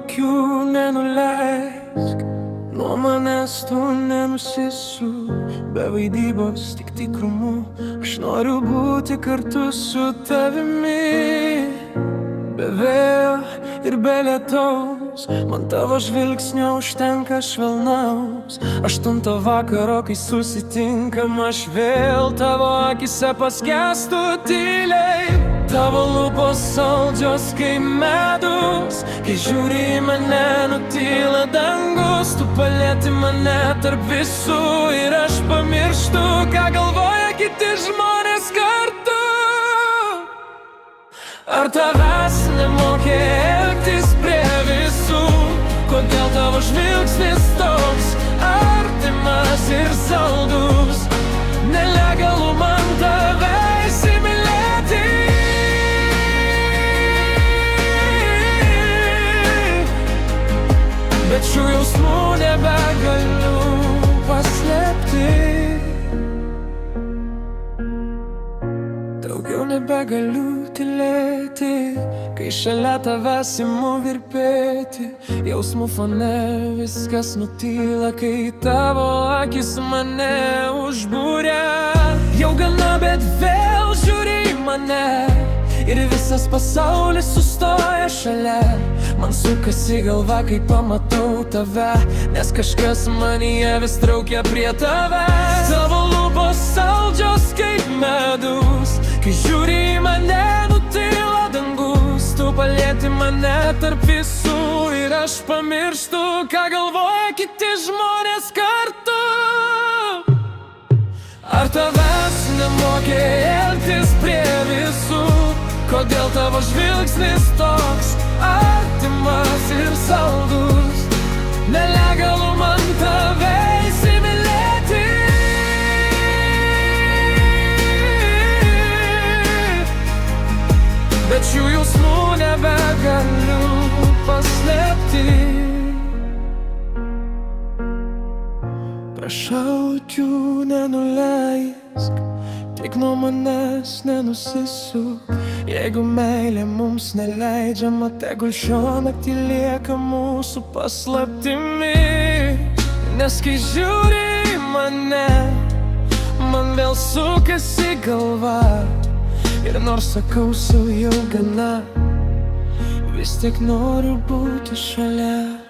akių nenuleisk, nuo manęs tu nenusisuk. Be vaidybos, tik tikrumu, aš noriu būti kartu su tavimi. Be vėjo ir be lietaus, man tavo žvilgsnio užtenka švelnaus. 8 vakaro, kai susitinkam, aš vėl tavo akise paskęstu tyliai. Tavo lūpos saldžios kaip medus, kai žiūri į mane nutyla dangus. Tu palieti mane tarp visų ir aš pamirštu, ką galvoja kiti žmonės kartu. Ar tavęs nemokė elgtis prie visų? Kodėl tavo žvilgsnis toks artimas ir saldus? Nelegalu man tave įsimylėti, bet šių jausmų nebegaliu paslėpti. Daugiau nebegaliu tylėti, kai šalia tavęs imu virpėti. Jausmų fone viskas nutyla, kai tavo akis mane užbūrė. Jau gana, bet vėl žiūri į mane ir visas pasaulis sustoja šalia. Man sukasi galva, kai pamatau tave, nes kažkas manyje vis traukia prie tavęs. Tavo lūpos saldžios kaip medus, kai žiūri į mane nutyla dangus. Tu palieti mane tarp visų ir aš pamirštu, ką galvoja kiti žmonės kartu. Ar tavęs nemokė elgtis prie visų? Kodėl tavo žvilgsnis toks artimas ir saldus? Nelegalu man tave įsimylėti, bet šių jausmų nebegaliu paslėpti. Prašau, jų nenuleisk, tik nuo manęs nenusisuk. Jeigu meilė mums neleidžiama, tegul šiuonaktį lieka mūsų paslaptimi. Nes kai žiūri į mane, man vėl sukasi galva. Ir nors sakau sau jau gana, vis tiek noriu būti šalia.